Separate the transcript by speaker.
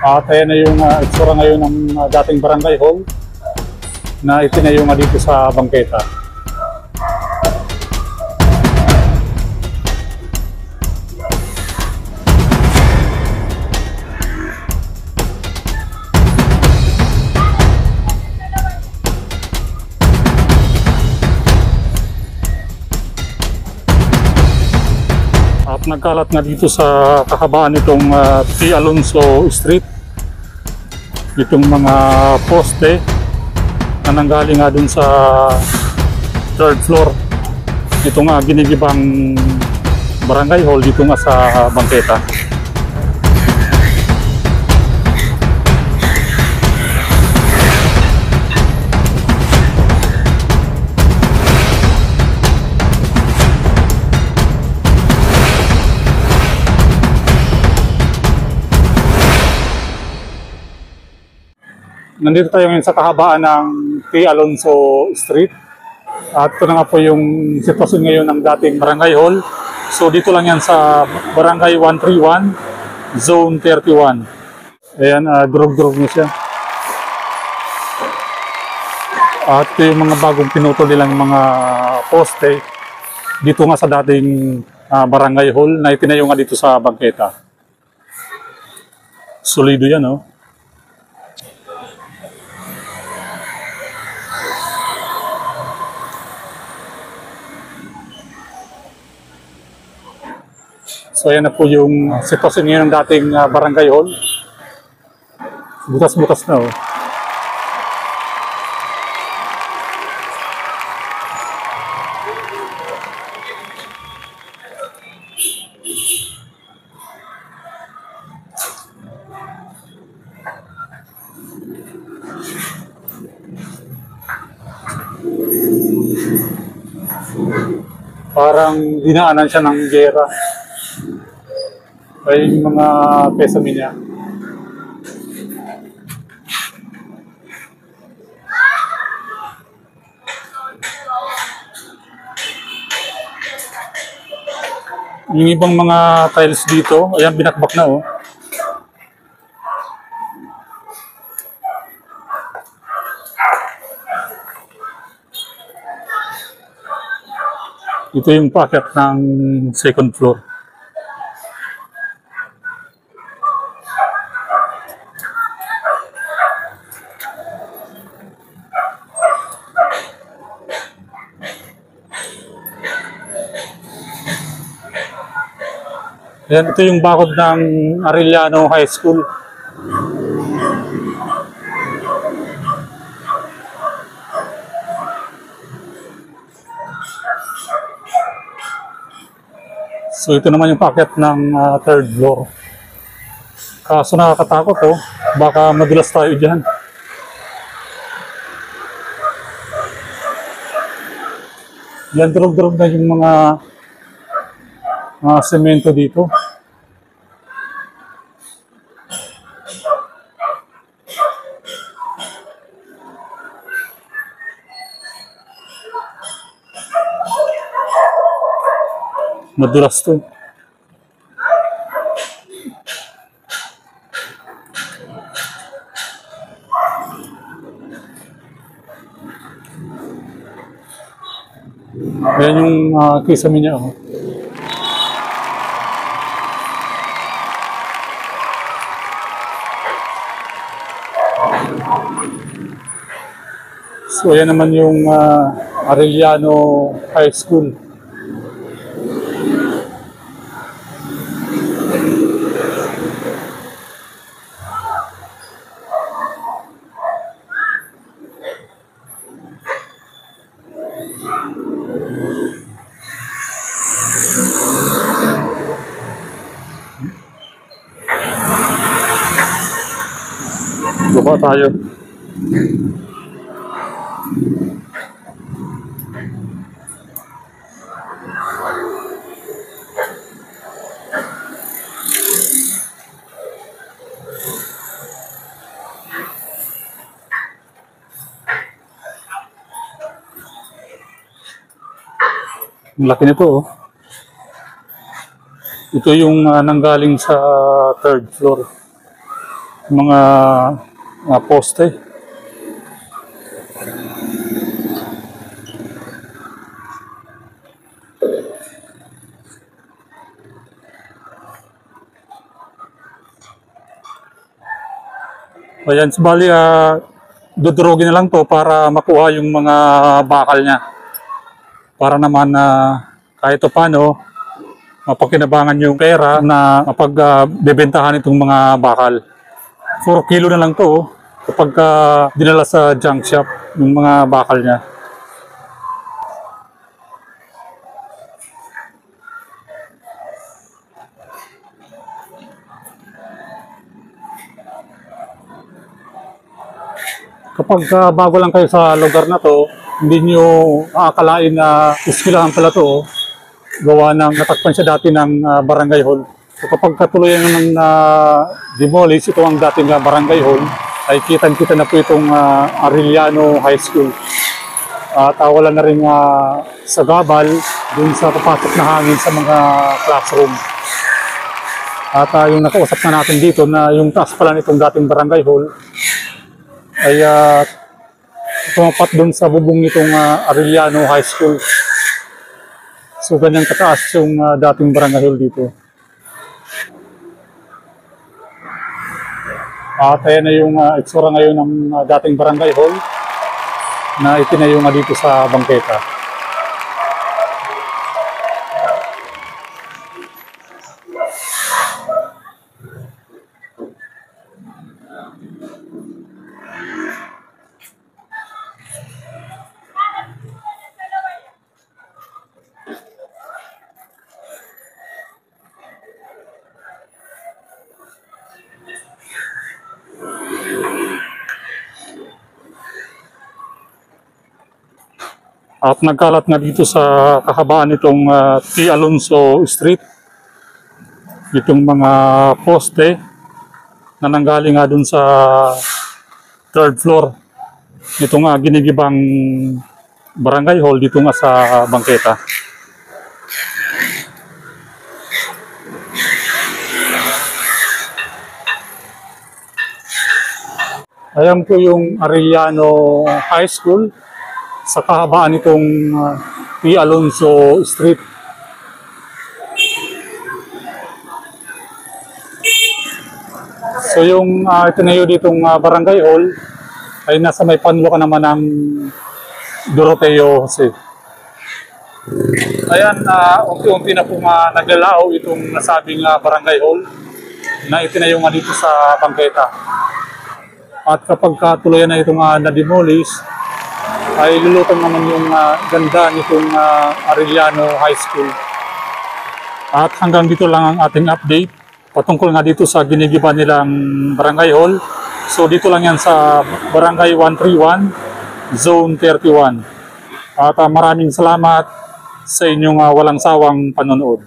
Speaker 1: At ayan na yung itsura ngayon ng dating barangay hall na itinayo nga dito sa bangketa. At nagkalat nga dito sa kahabaan itong T. Alonso Street itong mga poste na nanggaling nga dun sa third floor ito nga ginigibang barangay hall dito nga sa bangketa. Nandito tayo ngayon sa kahabaan ng T. Alonso Street. At ito na nga po yung sitwasyon ngayon ng dating barangay hall. So dito lang yan sa barangay 131, zone 31. Ayan, durog-durog na siya. At ito yung mga bagong pinutol nilang mga poste dito nga sa dating barangay hall na itinayo nga dito sa bangketa. Solido yan, oh. So ayan na po yung sitwasyon ngayon ng dating barangay hall. Butas-butas na, oh. Parang dinaanan siya ng gera. Ay yung mga pesami niya. Yung ibang mga tiles dito, ayan binakbak na, oh. Ito yung paakyat ng second floor. Ayan, ito yung bakod ng Arellano High School. So ito naman yung paakyat ng third floor. Kaso nakakatakot, oh. Baka madulas tayo dyan. Yan, durog-durog na yung mga semento dito. Madulas to. Ayan yung kisame niya, oh. So ayan naman yung Arellano High School. Baba tayo. Ang laki nito, oh. Ito yung nanggaling sa third floor. mga, mga poste. Ayan, bali, dudurugin na lang to para makuha yung mga bakal niya. Para naman kahit paano, mapakinabangan yung pera na mapagbebentahan itong mga bakal. 4 kilo na lang to kapag dinala sa junk shop yung mga bakal niya. Kapag bago lang kayo sa lugar na to, hindi nyo aakalain na iskilahan pala to. Gawa ng natakpan siya dati ng barangay hall. So kapag katuluyan ng demolish, ito ang dating barangay hall, ay kitang-kita na po itong Arellano High School. At wala na rin sagabal dun sa papasok na hangin sa mga classroom. At yung nakausap na natin dito na yung taas pala nitong dating barangay hall ay tumapat dun sa bubong nitong Arellano High School. So ganyang kataas yung dating barangay hall dito. At ayan na yung itsura ngayon ng dating barangay hall na itinayo nga dito sa bangketa. At nagkalat nga dito sa kahabaan nitong T. Alonso Street, itong mga poste na nanggaling nga dun sa 3rd floor nitong ginigibang barangay hall dito nga sa bangketa. Ayan po yung Arellano High School sa kahabaan nitong T. Alonso Street. So yung itinayo ditong barangay hall ay nasa may panlo ka naman ng Doroteo Jose. Ayan, unti-unti na po naglalao itong nasabing barangay hall na itinayo nga dito sa bangketa. At kapag tuluyan na itong na-demolish, ay lulutang naman yung ganda nitong Arellano High School. At hanggang dito lang ang ating update patungkol nga dito sa ginigiba nilang barangay hall. So dito lang yan sa Barangay 131, Zone 31. At maraming salamat sa inyong walang sawang panonood.